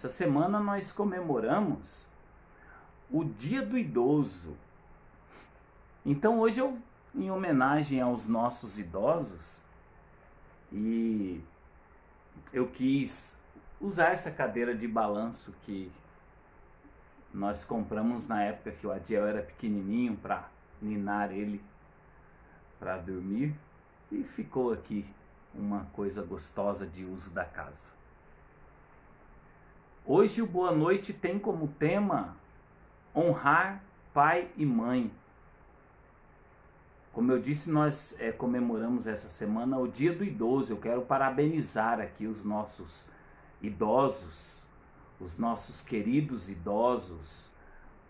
Essa semana nós comemoramos o Dia do Idoso. Então hoje em homenagem aos nossos idosos, e eu quis usar essa cadeira de balanço que nós compramos na época que o Adiel era pequenininho para ninar ele para dormir, e ficou aqui uma coisa gostosa de uso da casa. Hoje o Boa Noite tem como tema honrar pai e mãe. Como eu disse, nós comemoramos essa semana o Dia do Idoso. Eu quero parabenizar aqui os nossos idosos, os nossos queridos idosos,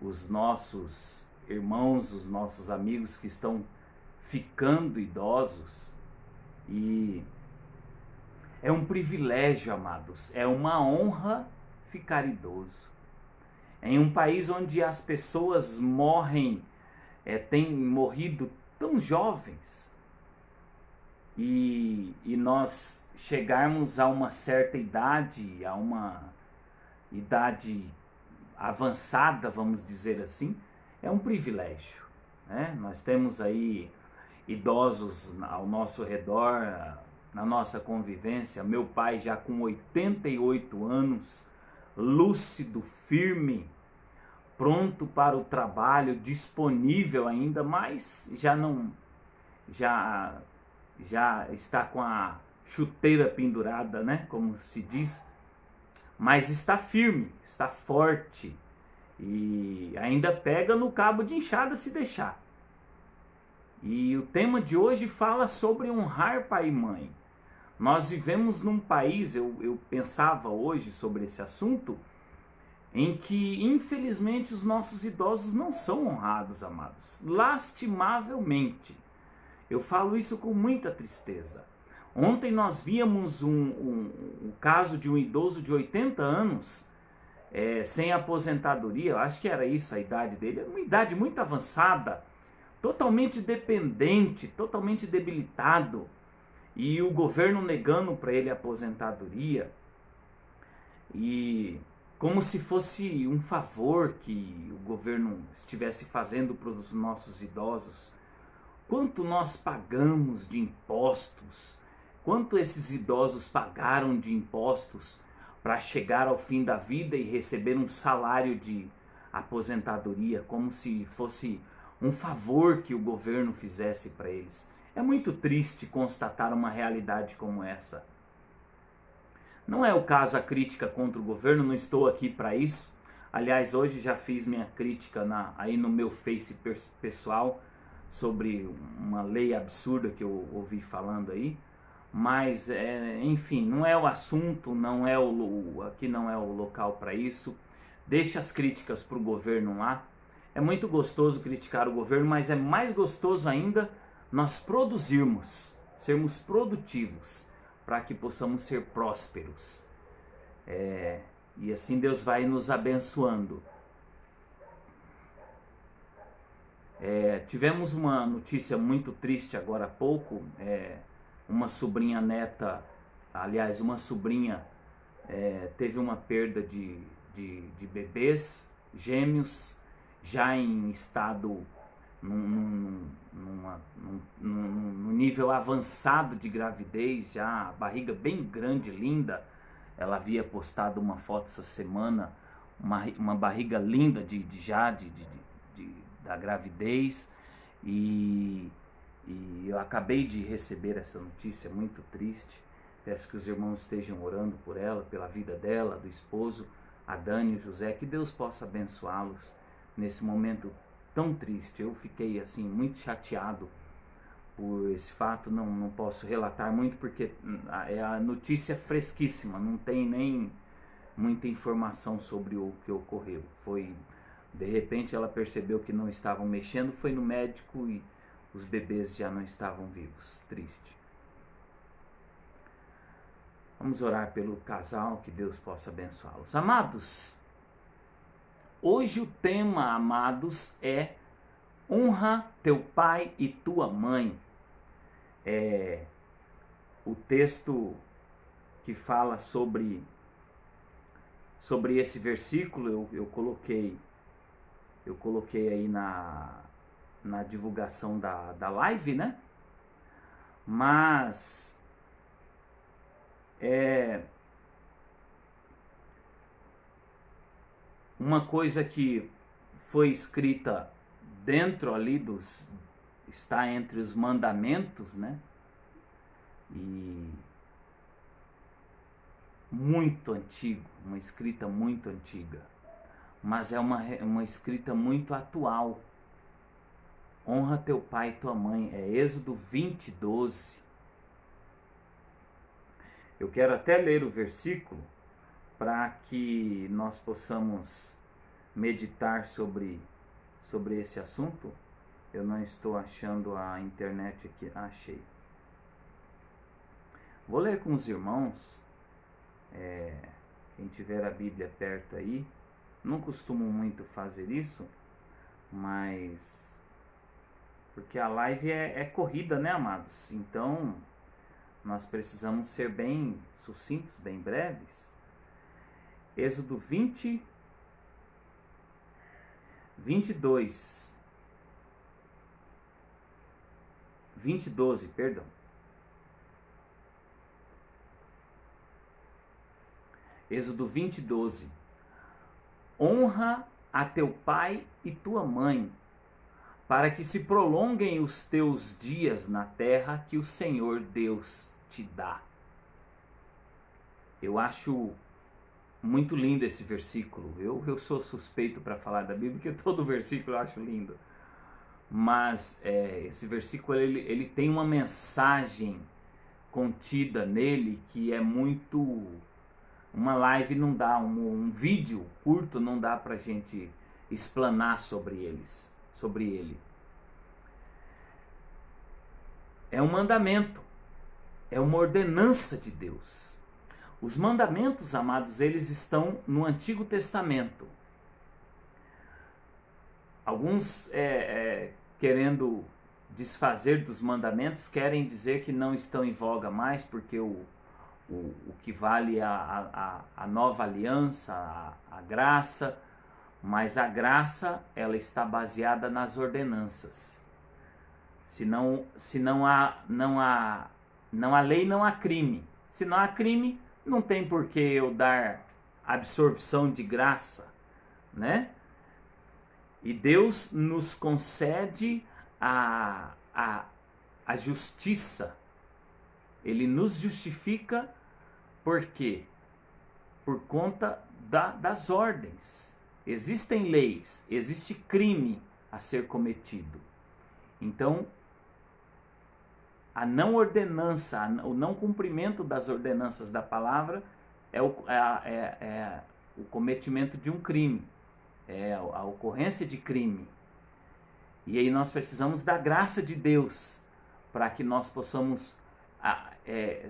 os nossos irmãos, os nossos amigos que estão ficando idosos. E é um privilégio, amados, é uma honra ficar idoso. Em um país onde as pessoas morrem, têm morrido tão jovens, e nós chegarmos a uma certa idade, a uma idade avançada, vamos dizer assim, é um privilégio, né? Nós temos aí idosos ao nosso redor, na nossa convivência. Meu pai já com 88 anos, lúcido, firme, pronto para o trabalho, disponível ainda, mas já está com a chuteira pendurada, né, como se diz, mas está firme, está forte e ainda pega no cabo de enxada se deixar. E o tema de hoje fala sobre honrar pai e mãe. Nós vivemos num país, eu pensava hoje sobre esse assunto, em que infelizmente os nossos idosos não são honrados, amados. Lastimavelmente. Eu falo isso com muita tristeza. Ontem nós víamos um caso de um idoso de 80 anos, sem aposentadoria. Eu acho que era isso a idade dele, era uma idade muito avançada, totalmente dependente, totalmente debilitado, e o governo negando para ele a aposentadoria, e como se fosse um favor que o governo estivesse fazendo para os nossos idosos. Quanto nós pagamos de impostos, quanto esses idosos pagaram de impostos para chegar ao fim da vida e receber um salário de aposentadoria, como se fosse um favor que o governo fizesse para eles. É muito triste constatar uma realidade como essa. Não é o caso a crítica contra o governo, não estou aqui para isso. Aliás, hoje já fiz minha crítica aí no meu Face pessoal sobre uma lei absurda que eu ouvi falando aí. Mas, enfim, não é o assunto, aqui não é o local para isso. Deixa as críticas para o governo lá. É muito gostoso criticar o governo, mas é mais gostoso ainda nós produzirmos, sermos produtivos, para que possamos ser prósperos. E assim Deus vai nos abençoando. Tivemos uma notícia muito triste agora há pouco. Uma sobrinha neta, aliás, uma sobrinha teve uma perda de bebês gêmeos, já em estado, num nível avançado de gravidez, já a barriga bem grande, linda. Ela havia postado uma foto essa semana, uma barriga linda da gravidez, e eu acabei de receber essa notícia muito triste. Peço que os irmãos estejam orando por ela, pela vida dela, do esposo, a Dani e o José, que Deus possa abençoá-los nesse momento tão triste. Eu fiquei assim muito chateado por esse fato. Não posso relatar muito porque é a notícia fresquíssima, não tem nem muita informação sobre o que ocorreu. De repente ela percebeu que não estavam mexendo, foi no médico e os bebês já não estavam vivos. Triste. Vamos orar pelo casal, que Deus possa abençoá-los. Amados, hoje o tema, amados, é honra teu pai e tua mãe. O texto que fala sobre sobre esse versículo, eu coloquei aí na divulgação da live, né? Mas uma coisa que foi escrita dentro ali está entre os mandamentos, né? E muito antigo, uma escrita muito antiga, mas é uma escrita muito atual. Honra teu pai e tua mãe, é Êxodo 20, 12. Eu quero até ler o versículo para que nós possamos meditar sobre esse assunto. Eu não estou achando a internet aqui. Achei. Vou ler com os irmãos. Quem tiver a Bíblia perto aí. Não costumo muito fazer isso, mas porque a live é corrida, né, amados? Então nós precisamos ser bem sucintos, bem breves. Êxodo 20, 22, 20, 12, perdão. Êxodo 20, 12. Honra a teu pai e tua mãe, para que se prolonguem os teus dias na terra que o Senhor Deus te dá. Eu acho muito lindo esse versículo. Eu sou suspeito para falar da Bíblia, porque todo versículo eu acho lindo. Mas esse versículo ele tem uma mensagem contida nele que é muito... Uma live não dá, um vídeo curto não dá para a gente explanar sobre ele. É um mandamento, é uma ordenança de Deus. Os mandamentos, amados, eles estão no Antigo Testamento. Alguns querendo desfazer dos mandamentos querem dizer que não estão em voga mais porque o que vale a nova aliança, a graça, mas a graça ela está baseada nas ordenanças. Se não há lei, não há crime. Se não há crime, não tem por que eu dar absorção de graça, né? E Deus nos concede a justiça. Ele nos justifica por quê? Por conta das ordens. Existem leis, existe crime a ser cometido. Então, a não ordenança, o não cumprimento das ordenanças da palavra é o cometimento de um crime, é a ocorrência de crime. E aí nós precisamos da graça de Deus para que nós possamos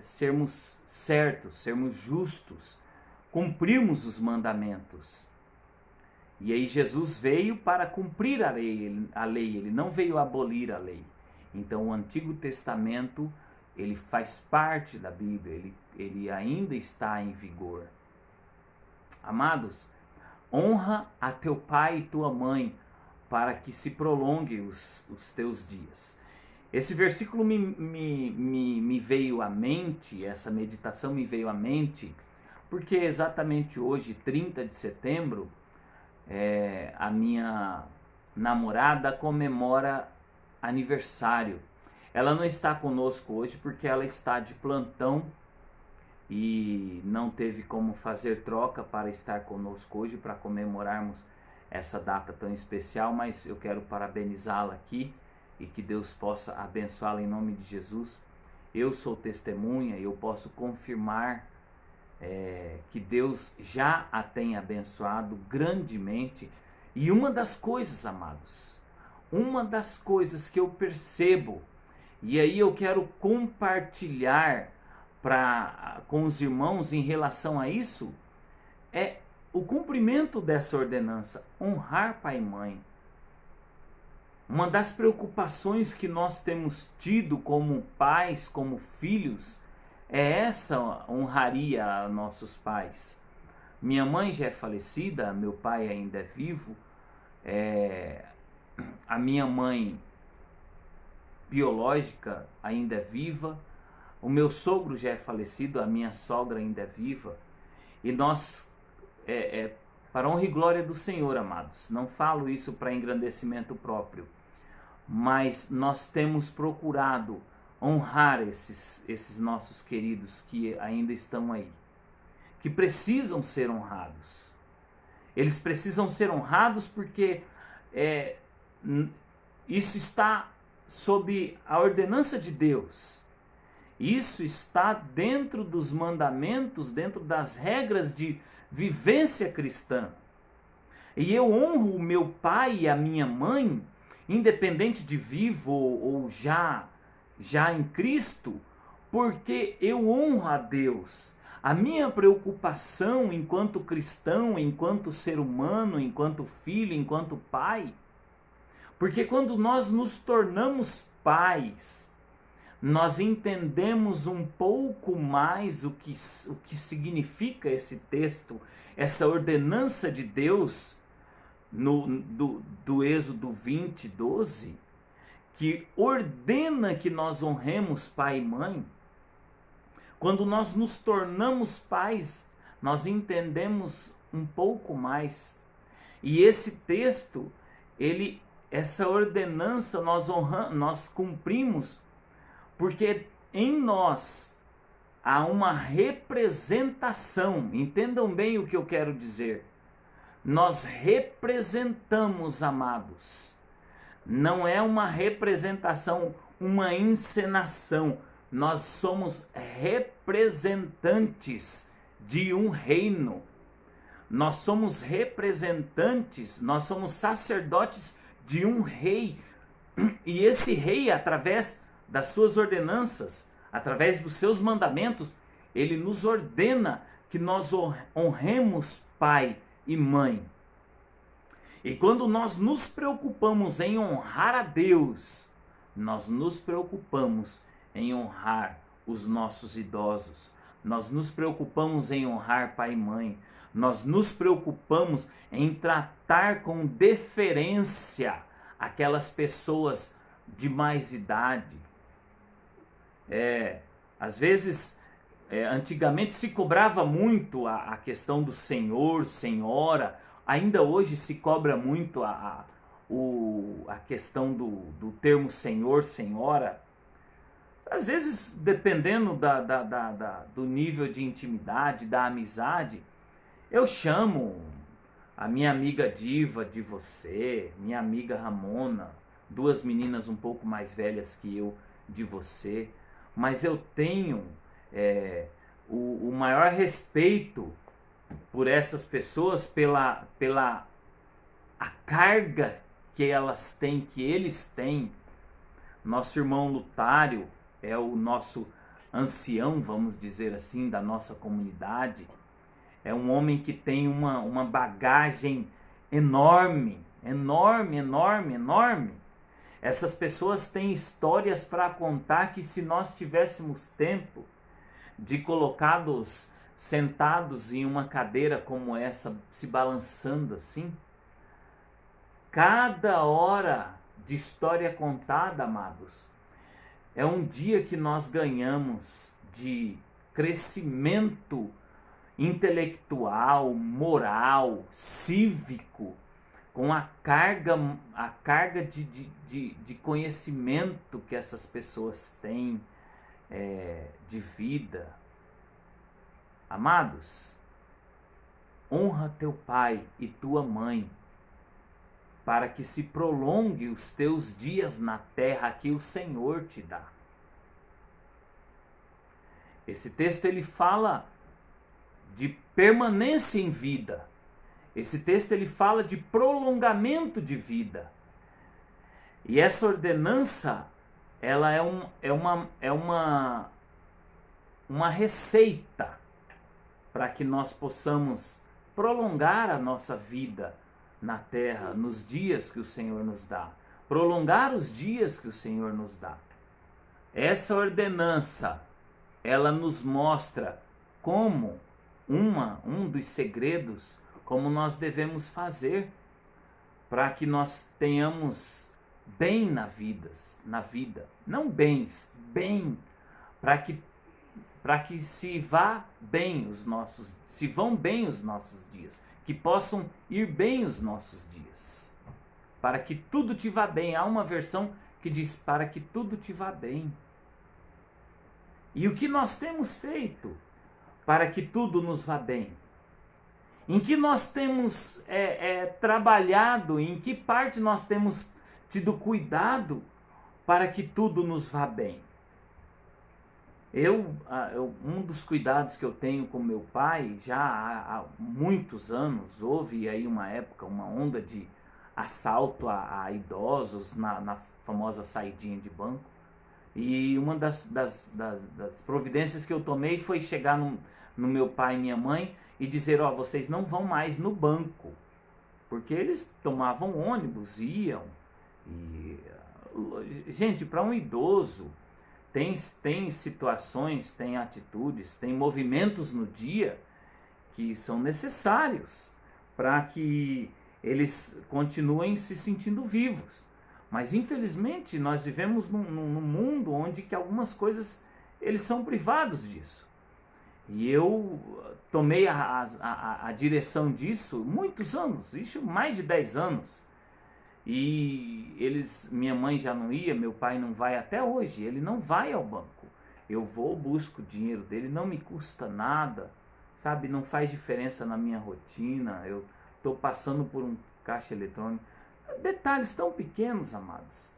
sermos certos, sermos justos, cumprirmos os mandamentos. E aí Jesus veio para cumprir a lei, ele não veio abolir a lei. Então o Antigo Testamento, ele faz parte da Bíblia, ele ainda está em vigor. Amados, honra a teu pai e tua mãe, para que se prolongue os teus dias. Esse versículo me veio à mente, essa meditação me veio à mente, porque exatamente hoje, 30 de setembro, a minha namorada comemora aniversário. Ela não está conosco hoje porque ela está de plantão e não teve como fazer troca para estar conosco hoje para comemorarmos essa data tão especial, mas eu quero parabenizá-la aqui e que Deus possa abençoá-la em nome de Jesus. Eu sou testemunha e eu posso confirmar que Deus já a tem abençoado grandemente. E uma das coisas, amados, uma das coisas que eu percebo, e aí eu quero compartilhar com os irmãos em relação a isso, é o cumprimento dessa ordenança, honrar pai e mãe. Uma das preocupações que nós temos tido como pais, como filhos, é essa honraria a nossos pais. Minha mãe já é falecida, meu pai ainda é vivo. A minha mãe biológica ainda é viva. O meu sogro já é falecido, a minha sogra ainda é viva. E nós, para honra e glória do Senhor, amados, não falo isso para engrandecimento próprio, mas nós temos procurado honrar esses nossos queridos que ainda estão aí, que precisam ser honrados. Eles precisam ser honrados porque isso está sob a ordenança de Deus. Isso está dentro dos mandamentos, dentro das regras de vivência cristã. E eu honro o meu pai e a minha mãe, independente de vivo ou já em Cristo, porque eu honro a Deus. A minha preocupação enquanto cristão, enquanto ser humano, enquanto filho, enquanto pai, porque quando nós nos tornamos pais, nós entendemos um pouco mais o que significa esse texto, essa ordenança de Deus do Êxodo 20, 12, que ordena que nós honremos pai e mãe. Quando nós nos tornamos pais, nós entendemos um pouco mais. E esse texto, essa ordenança nós cumprimos porque em nós há uma representação. Entendam bem o que eu quero dizer. Nós representamos, amados. Não é uma representação, uma encenação. Nós somos representantes de um reino. Nós somos representantes, nós somos sacerdotes de um rei. E esse rei, através das suas ordenanças, através dos seus mandamentos, ele nos ordena que nós honremos pai e mãe. E quando nós nos preocupamos em honrar a Deus, nós nos preocupamos em honrar os nossos idosos, nós nos preocupamos em honrar pai e mãe, nós nos preocupamos em tratar com deferência aquelas pessoas de mais idade. Às vezes, antigamente se cobrava muito a questão do senhor, senhora. Ainda hoje se cobra muito a questão do termo senhor, senhora. Às vezes, dependendo do nível de intimidade, da amizade, eu chamo a minha amiga Diva de você, minha amiga Ramona, duas meninas um pouco mais velhas que eu de você. Mas eu tenho o maior respeito por essas pessoas, pela a carga que elas têm, que eles têm. Nosso irmão Lutário é o nosso ancião, vamos dizer assim, da nossa comunidade. É um homem que tem uma bagagem enorme, enorme, enorme, enorme. Essas pessoas têm histórias para contar que, se nós tivéssemos tempo de colocá-los sentados em uma cadeira como essa, se balançando assim, cada hora de história contada, amados, é um dia que nós ganhamos de crescimento intelectual, moral, cívico, com a carga de conhecimento que essas pessoas têm de vida. Amados, honra teu pai e tua mãe, para que se prolongue os teus dias na terra que o Senhor te dá. Esse texto ele fala de permanência em vida. Esse texto ele fala de prolongamento de vida. E essa ordenança, ela é uma receita para que nós possamos prolongar a nossa vida na terra, nos dias que o Senhor nos dá. Prolongar os dias que o Senhor nos dá. Essa ordenança, ela nos mostra como um dos segredos como nós devemos fazer para que nós tenhamos bem na vida, não bens, bem, para que se vão bem os nossos dias, que possam ir bem os nossos dias, para que tudo te vá bem. Há uma versão que diz para que tudo te vá bem. E o que nós temos feito para que tudo nos vá bem? Em que nós temos trabalhado, em que parte nós temos tido cuidado para que tudo nos vá bem? Um dos cuidados que eu tenho com meu pai, já há muitos anos, houve aí uma época, uma onda de assalto a idosos na famosa saidinha de banco. E uma das providências que eu tomei foi chegar no meu pai e minha mãe e dizer, vocês não vão mais no banco. Porque eles tomavam ônibus, iam. E, gente, para um idoso, tem situações, tem atitudes, tem movimentos no dia que são necessários para que eles continuem se sentindo vivos. Mas infelizmente nós vivemos num mundo onde que algumas coisas eles são privados disso. E eu tomei a direção disso muitos anos, isso mais de 10 anos. E minha mãe já não ia, meu pai não vai até hoje, ele não vai ao banco. Eu vou, busco o dinheiro dele, não me custa nada, sabe? Não faz diferença na minha rotina, eu estou passando por um caixa eletrônico. Detalhes tão pequenos, amados.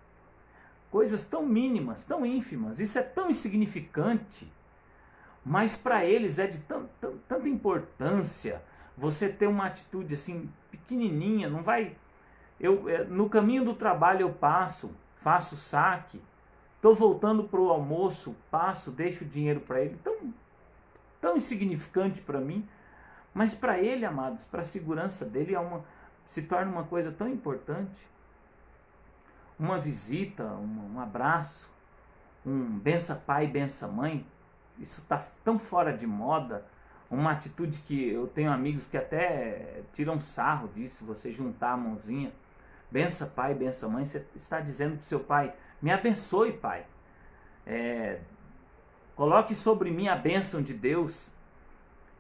Coisas tão mínimas, tão ínfimas. Isso é tão insignificante. Mas para eles é de tanta importância você ter uma atitude assim pequenininha. Não vai... no caminho do trabalho eu faço saque. Estou voltando para o almoço, deixo o dinheiro para ele. Tão insignificante para mim. Mas para ele, amados, para a segurança dele se torna uma coisa tão importante. Uma visita, um abraço, um bença pai, bença mãe, isso está tão fora de moda. Uma atitude que eu tenho amigos que até tiram sarro disso, você juntar a mãozinha, bença pai, bença mãe, você está dizendo para o seu pai, me abençoe, pai. Coloque sobre mim a bênção de Deus.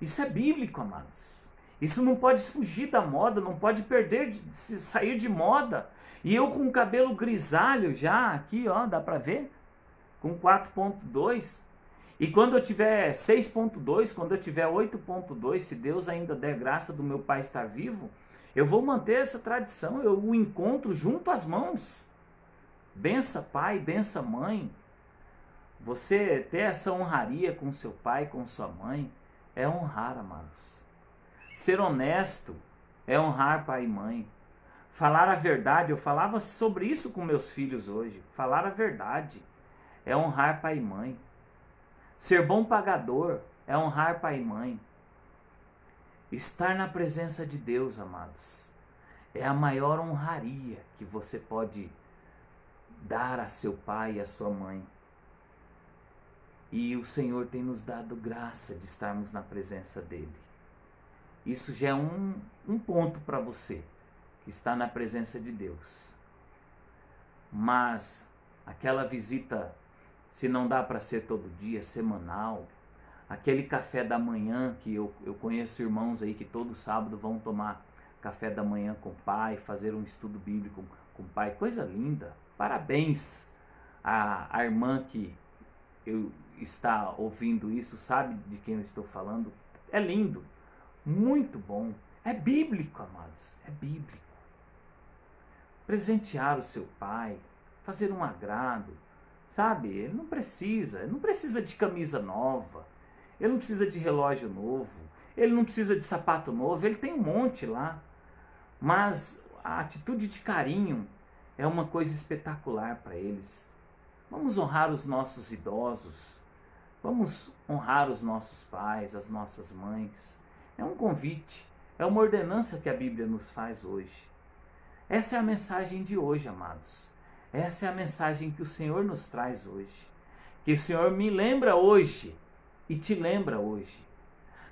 Isso é bíblico, amados. Isso não pode fugir da moda, não pode sair de moda. E eu com o cabelo grisalho já, aqui, dá pra ver? Com 4.2. E quando eu tiver 6.2, quando eu tiver 8.2, se Deus ainda der graça do meu pai estar vivo, eu vou manter essa tradição, eu o encontro junto às mãos. Bença pai, bença mãe. Você ter essa honraria com seu pai, com sua mãe, é honrar, amados. Ser honesto é honrar pai e mãe. Falar a verdade, eu falava sobre isso com meus filhos hoje. Falar a verdade é honrar pai e mãe. Ser bom pagador é honrar pai e mãe. Estar na presença de Deus, amados, é a maior honraria que você pode dar a seu pai e a sua mãe. E o Senhor tem nos dado graça de estarmos na presença dele. Isso já é um ponto para você que está na presença de Deus. Mas aquela visita, se não dá para ser todo dia, semanal, aquele café da manhã que eu conheço irmãos aí que todo sábado vão tomar café da manhã com o pai, fazer um estudo bíblico com o pai, coisa linda. Parabéns à irmã que está ouvindo isso, sabe de quem eu estou falando. É lindo. Muito bom. É bíblico, amados. É bíblico. Presentear o seu pai, fazer um agrado, sabe? Ele não precisa de camisa nova, ele não precisa de relógio novo, ele não precisa de sapato novo, ele tem um monte lá. Mas a atitude de carinho é uma coisa espetacular para eles. Vamos honrar os nossos idosos, vamos honrar os nossos pais, as nossas mães. É um convite, é uma ordenança que a Bíblia nos faz hoje. Essa é a mensagem de hoje, amados. Essa é a mensagem que o Senhor nos traz hoje. Que o Senhor me lembra hoje e te lembra hoje.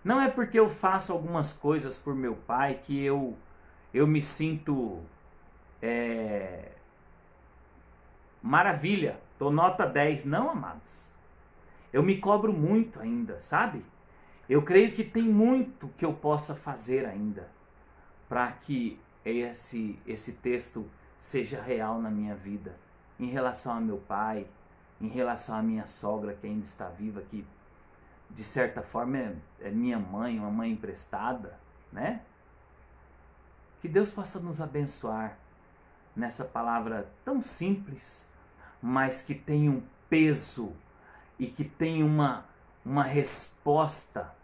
Não é porque eu faço algumas coisas por meu pai que eu me sinto maravilha, tô nota 10. Não, amados. Eu me cobro muito ainda, sabe? Eu creio que tem muito que eu possa fazer ainda para que esse texto seja real na minha vida. Em relação a meu pai, em relação à minha sogra que ainda está viva, que de certa forma é minha mãe, uma mãe emprestada, né? Que Deus possa nos abençoar nessa palavra tão simples, mas que tem um peso e que tem uma resposta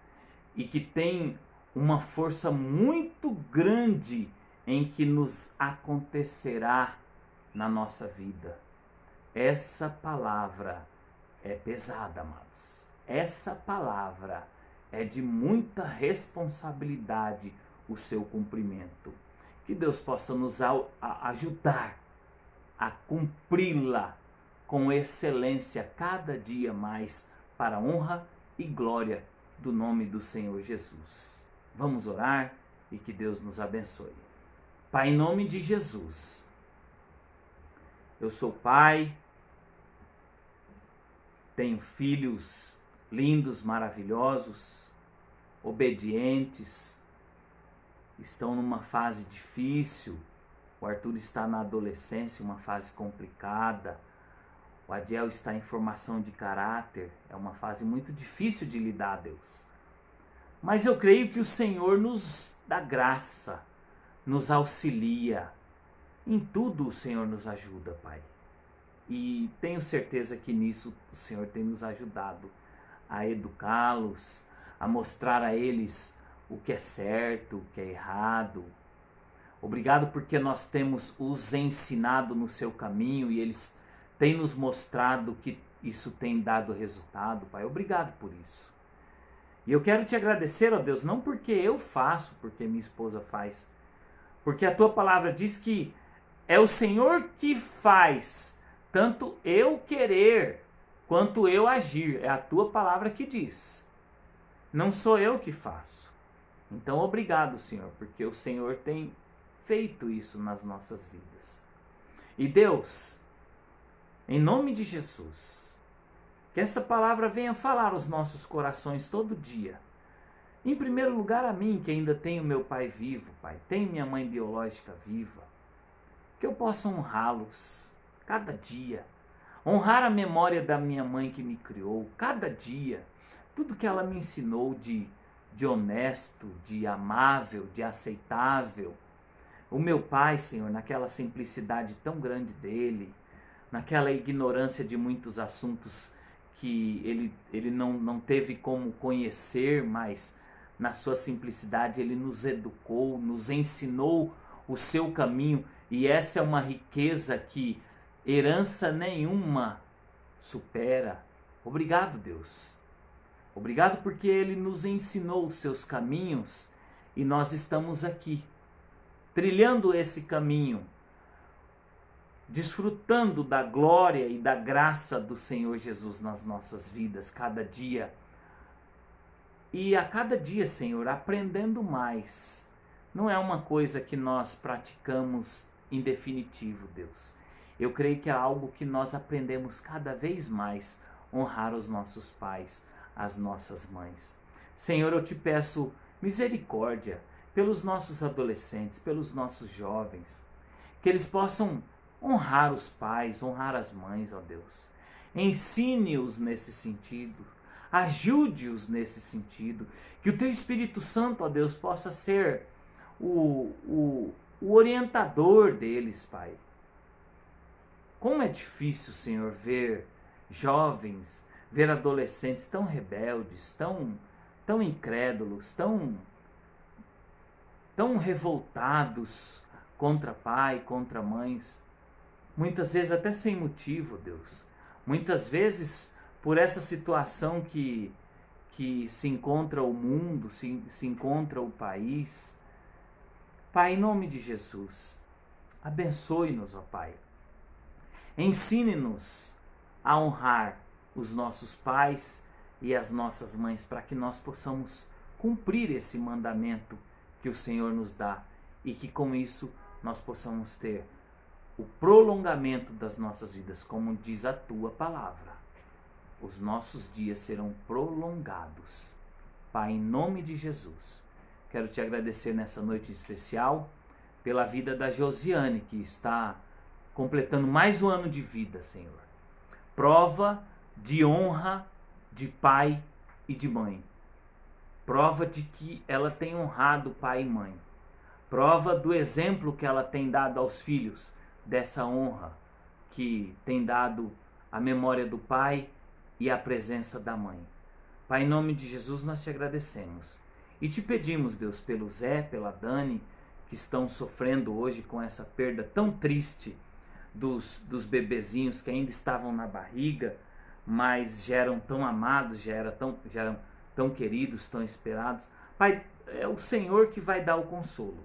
e que tem uma força muito grande em que nos acontecerá na nossa vida. Essa palavra é pesada, amados. Essa palavra é de muita responsabilidade o seu cumprimento. Que Deus possa nos ajudar a cumpri-la com excelência cada dia mais para a honra e glória do nome do Senhor Jesus. Vamos orar e que Deus nos abençoe. Pai, em nome de Jesus, eu sou pai, tenho filhos lindos, maravilhosos, obedientes, estão numa fase difícil. O Arthur está na adolescência, uma fase complicada. O Adiel está em formação de caráter, é uma fase muito difícil de lidar, Deus. Mas eu creio que o Senhor nos dá graça, nos auxilia. Em tudo o Senhor nos ajuda, Pai. E tenho certeza que nisso o Senhor tem nos ajudado a educá-los, a mostrar a eles o que é certo, o que é errado. Obrigado porque nós temos os ensinado no seu caminho e eles têm nos mostrado que isso tem dado resultado, Pai. Obrigado por isso. E eu quero te agradecer, ó Deus, não porque eu faço, porque minha esposa faz, porque a tua palavra diz que é o Senhor que faz, tanto eu querer quanto eu agir. É a tua palavra que diz. Não sou eu que faço. Então, obrigado, Senhor, porque o Senhor tem feito isso nas nossas vidas. E Deus, em nome de Jesus, que essa palavra venha falar aos nossos corações todo dia. Em primeiro lugar a mim, que ainda tenho meu pai vivo, Pai, tenho minha mãe biológica viva, que eu possa honrá-los cada dia. Honrar a memória da minha mãe que me criou cada dia. Tudo que ela me ensinou de honesto, de amável, de aceitável. O meu pai, Senhor, naquela simplicidade tão grande dele, naquela ignorância de muitos assuntos que ele não teve como conhecer, mas na sua simplicidade ele nos educou, nos ensinou o seu caminho, e essa é uma riqueza que herança nenhuma supera. Obrigado, Deus. Obrigado porque ele nos ensinou os seus caminhos e nós estamos aqui, trilhando esse caminho, desfrutando da glória e da graça do Senhor Jesus nas nossas vidas, cada dia. E a cada dia, Senhor, aprendendo mais. Não é uma coisa que nós praticamos em definitivo, Deus. Eu creio que é algo que nós aprendemos cada vez mais, honrar os nossos pais, as nossas mães. Senhor, eu te peço misericórdia pelos nossos adolescentes, pelos nossos jovens, que eles possam honrar os pais, honrar as mães, ó Deus. Ensine-os nesse sentido, ajude-os nesse sentido, que o teu Espírito Santo, ó Deus, possa ser o orientador deles, Pai. Como é difícil, Senhor, ver jovens, ver adolescentes tão rebeldes, tão incrédulos, tão revoltados contra pai, contra mães. Muitas vezes até sem motivo, Deus. Muitas vezes por essa situação que se encontra o mundo, se encontra o país. Pai, em nome de Jesus, abençoe-nos, ó Pai. Ensine-nos a honrar os nossos pais e as nossas mães, para que nós possamos cumprir esse mandamento que o Senhor nos dá e que com isso nós possamos ter o prolongamento das nossas vidas, como diz a tua palavra. Os nossos dias serão prolongados. Pai, em nome de Jesus, quero te agradecer nessa noite especial pela vida da Josiane, que está completando mais um ano de vida, Senhor. Prova de honra de pai e de mãe. Prova de que ela tem honrado pai e mãe. Prova do exemplo que ela tem dado aos filhos, dessa honra que tem dado a memória do pai e a presença da mãe. Pai, em nome de Jesus, nós te agradecemos. E te pedimos, Deus, pelo Zé, pela Dani, que estão sofrendo hoje com essa perda tão triste dos bebezinhos que ainda estavam na barriga, mas já eram tão amados, já eram tão queridos, tão esperados. Pai, é o Senhor que vai dar o consolo.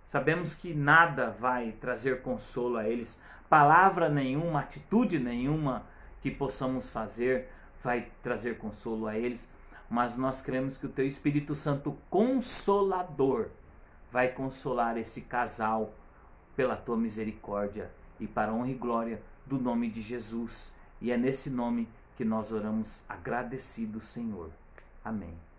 Sabemos que nada vai trazer consolo a eles, palavra nenhuma, atitude nenhuma que possamos fazer vai trazer consolo a eles, mas nós cremos que o teu Espírito Santo Consolador vai consolar esse casal pela tua misericórdia e para a honra e glória do nome de Jesus. E é nesse nome que nós oramos agradecidos, Senhor. Amém.